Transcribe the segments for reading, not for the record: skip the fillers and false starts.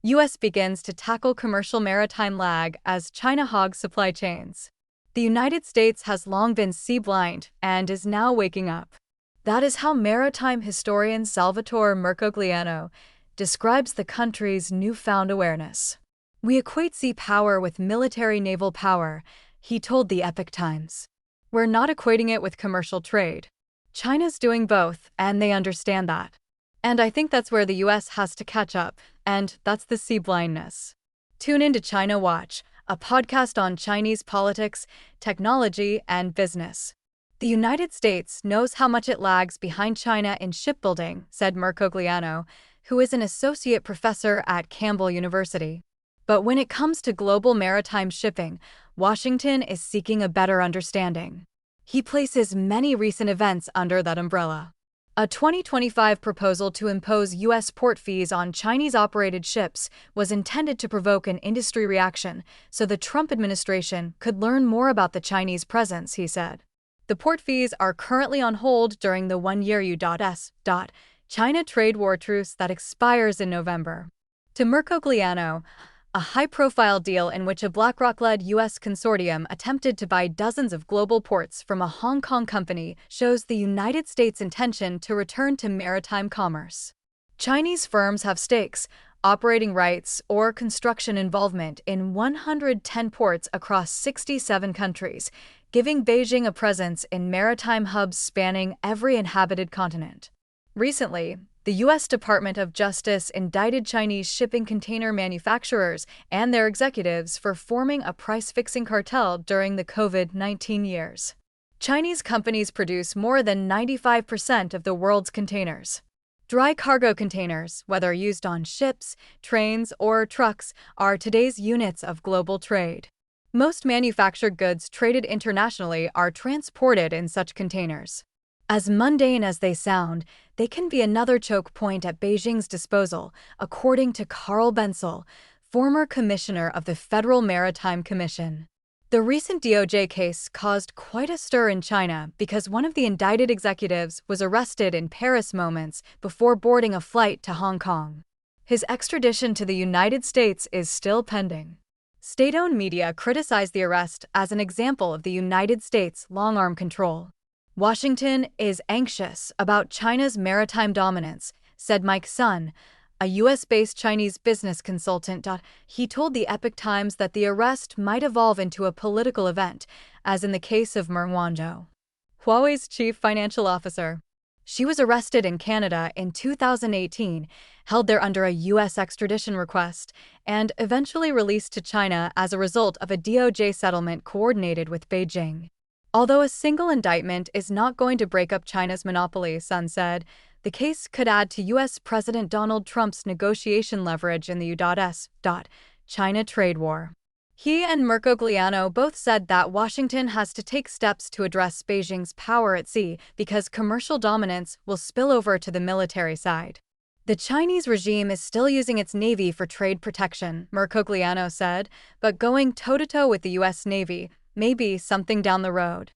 U.S. begins to tackle commercial maritime lag as China hogs supply chains. The United States has long been sea-blind and is now waking up. That is how maritime historian Salvatore Mercogliano describes the country's newfound awareness. "We equate sea power with military naval power," he told the Epoch Times. "We're not equating it with commercial trade. China's doing both, and they understand that. And I think that's where the U.S. has to catch up, and that's the sea blindness." Tune in to China Watch, a podcast on Chinese politics, technology, and business. "The United States knows how much it lags behind China in shipbuilding," said Mercogliano, who is an associate professor at Campbell University. "But when it comes to global maritime shipping, Washington is seeking a better understanding." He places many recent events under that umbrella. A 2025 proposal to impose U.S. port fees on Chinese-operated ships was intended to provoke an industry reaction so the Trump administration could learn more about the Chinese presence, he said. "The port fees are currently on hold during the one-year U.S. China trade war truce that expires in November." To Mercogliano, a high-profile deal in which a BlackRock-led U.S. consortium attempted to buy dozens of global ports from a Hong Kong company shows the United States' intention to return to maritime commerce. Chinese firms have stakes, operating rights, or construction involvement in 110 ports across 67 countries, giving Beijing a presence in maritime hubs spanning every inhabited continent. Recently, the U.S. Department of Justice indicted Chinese shipping container manufacturers and their executives for forming a price-fixing cartel during the COVID-19 years. Chinese companies produce more than 95% of the world's containers. Dry cargo containers, whether used on ships, trains, or trucks, are today's units of global trade. Most manufactured goods traded internationally are transported in such containers. As mundane as they sound, they can be another choke point at Beijing's disposal, according to Carl Bensel, former commissioner of the Federal Maritime Commission. The recent DOJ case caused quite a stir in China because one of the indicted executives was arrested in Paris moments before boarding a flight to Hong Kong. His extradition to the United States is still pending. State-owned media criticized the arrest as an example of the United States' long-arm control. "Washington is anxious about China's maritime dominance," said Mike Sun, a U.S.-based Chinese business consultant. He told the Epoch Times that the arrest might evolve into a political event, as in the case of Meng Wanzhou, Huawei's chief financial officer. She was arrested in Canada in 2018, held there under a U.S. extradition request, and eventually released to China as a result of a DOJ settlement coordinated with Beijing. Although a single indictment is not going to break up China's monopoly, Sun said, the case could add to U.S. President Donald Trump's negotiation leverage in the U.S. China trade war. He and Mercogliano both said that Washington has to take steps to address Beijing's power at sea because commercial dominance will spill over to the military side. "The Chinese regime is still using its Navy for trade protection," Mercogliano said, "but going toe-to-toe with the U.S. Navy may be something down the road."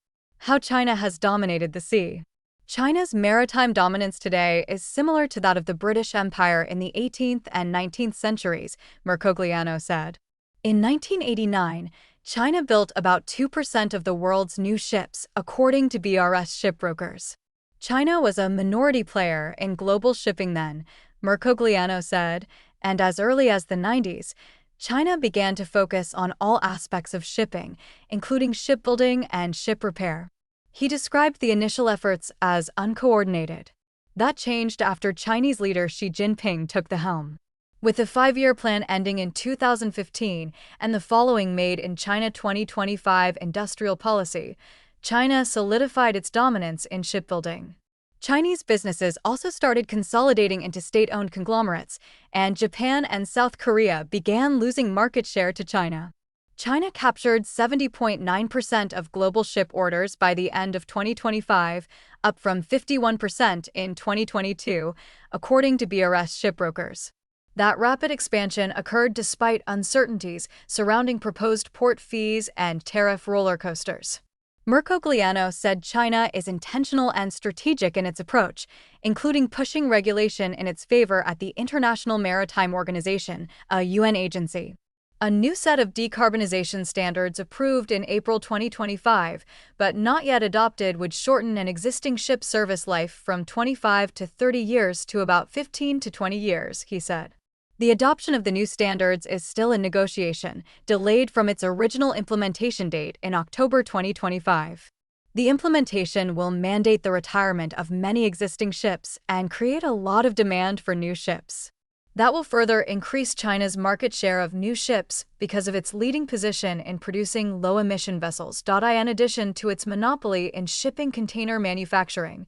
How China has dominated the sea. China's maritime dominance today is similar to that of the British Empire in the 18th and 19th centuries, Mercogliano said. In 1989, China built about 2% of the world's new ships, according to BRS shipbrokers. China was a minority player in global shipping then, Mercogliano said, and as early as the 90s, China began to focus on all aspects of shipping, including shipbuilding and ship repair. He described the initial efforts as uncoordinated. That changed after Chinese leader Xi Jinping took the helm. With the 5-year plan ending in 2015 and the following Made in China 2025 industrial policy, China solidified its dominance in shipbuilding. Chinese businesses also started consolidating into state-owned conglomerates, and Japan and South Korea began losing market share to China. China captured 70.9% of global ship orders by the end of 2025, up from 51% in 2022, according to BRS shipbrokers. That rapid expansion occurred despite uncertainties surrounding proposed port fees and tariff roller coasters. Mercogliano said China is intentional and strategic in its approach, including pushing regulation in its favor at the International Maritime Organization, a UN agency. A new set of decarbonization standards approved in April 2025, but not yet adopted, would shorten an existing ship service life from 25 to 30 years to about 15 to 20 years, he said. The adoption of the new standards is still in negotiation, delayed from its original implementation date in October 2025. The implementation will mandate the retirement of many existing ships and create a lot of demand for new ships. That will further increase China's market share of new ships because of its leading position in producing low-emission vessels. In addition to its monopoly in shipping container manufacturing,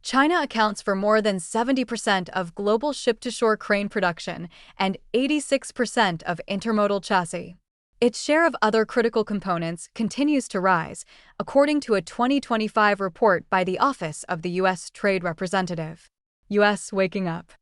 China accounts for more than 70% of global ship-to-shore crane production and 86% of intermodal chassis. Its share of other critical components continues to rise, according to a 2025 report by the Office of the U.S. Trade Representative. U.S. waking up.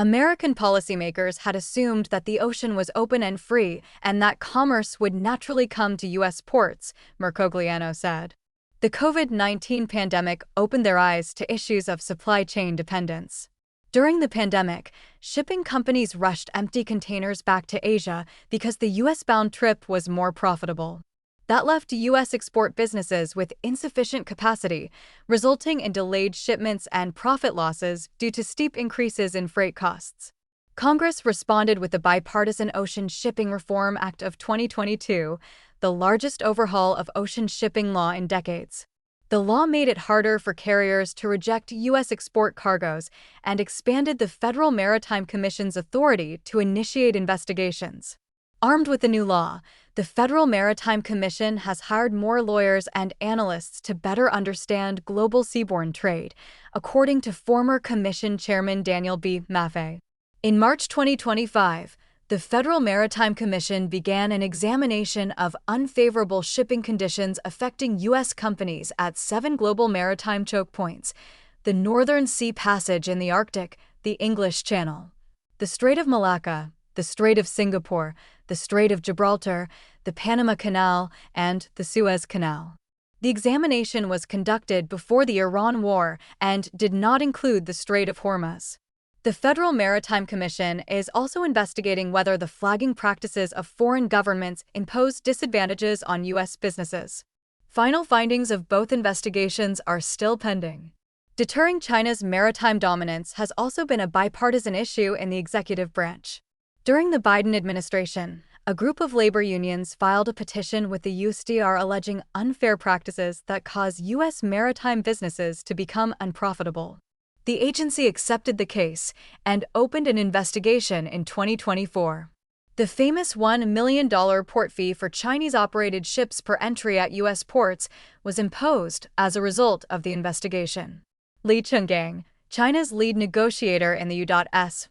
American policymakers had assumed that the ocean was open and free and that commerce would naturally come to U.S. ports, Mercogliano said. The COVID-19 pandemic opened their eyes to issues of supply chain dependence. During the pandemic, shipping companies rushed empty containers back to Asia because the U.S.-bound trip was more profitable. That left U.S. export businesses with insufficient capacity, resulting in delayed shipments and profit losses due to steep increases in freight costs. Congress responded with the Bipartisan Ocean Shipping Reform Act of 2022, the largest overhaul of ocean shipping law in decades. The law made it harder for carriers to reject U.S. export cargoes and expanded the Federal Maritime Commission's authority to initiate investigations. Armed with the new law, the Federal Maritime Commission has hired more lawyers and analysts to better understand global seaborne trade, according to former Commission Chairman Daniel B. Maffei. In March 2025, the Federal Maritime Commission began an examination of unfavorable shipping conditions affecting U.S. companies at 7 global maritime choke points: the Northern Sea Passage in the Arctic, the English Channel, the Strait of Malacca, the Strait of Singapore, the Strait of Gibraltar, the Panama Canal, and the Suez Canal. The examination was conducted before the Iran war and did not include the Strait of Hormuz. The Federal Maritime Commission is also investigating whether the flagging practices of foreign governments impose disadvantages on U.S. businesses. Final findings of both investigations are still pending. Deterring China's maritime dominance has also been a bipartisan issue in the executive branch. During the Biden administration, a group of labor unions filed a petition with the USTR alleging unfair practices that cause U.S. maritime businesses to become unprofitable. The agency accepted the case and opened an investigation in 2024. The famous $1 million port fee for Chinese-operated ships per entry at U.S. ports was imposed as a result of the investigation. Li Chenggang, China's lead negotiator in the U.S.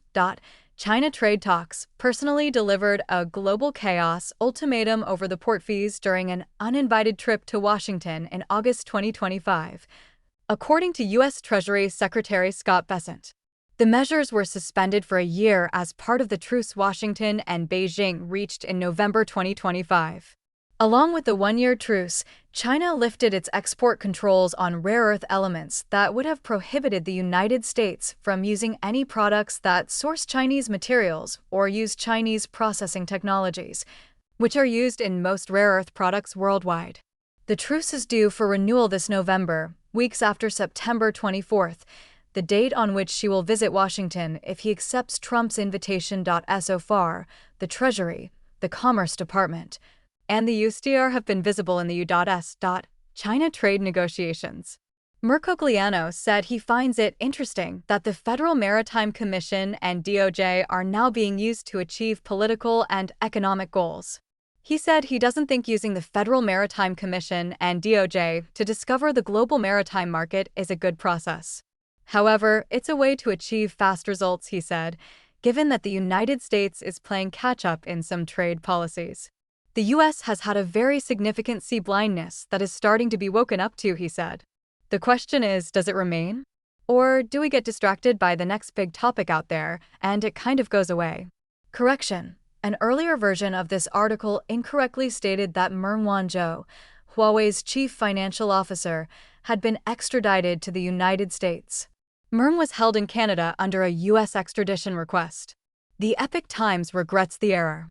China trade talks, personally delivered a global chaos ultimatum over the port fees during an uninvited trip to Washington in August 2025, according to U.S. Treasury Secretary Scott Bessent. The measures were suspended for a year as part of the truce Washington and Beijing reached in November 2025. Along with the one-year truce, China lifted its export controls on rare earth elements that would have prohibited the United States from using any products that source Chinese materials or use Chinese processing technologies, which are used in most rare earth products worldwide. The truce is due for renewal this November, weeks after September 24th, the date on which she will visit Washington if he accepts Trump's invitation. So far, the Treasury, the Commerce Department, and the USTR have been visible in the U.S. China trade negotiations. Mercogliano said he finds it interesting that the Federal Maritime Commission and DOJ are now being used to achieve political and economic goals. He said he doesn't think using the Federal Maritime Commission and DOJ to discover the global maritime market is a good process. However, it's a way to achieve fast results, he said, given that the United States is playing catch-up in some trade policies. The U.S. has had a very significant sea blindness that is starting to be woken up to, he said. The question is, does it remain? Or do we get distracted by the next big topic out there, and it kind of goes away? Correction. An earlier version of this article incorrectly stated that Meng Wanzhou, Huawei's chief financial officer, had been extradited to the United States. Meng was held in Canada under a U.S. extradition request. The Epoch Times regrets the error.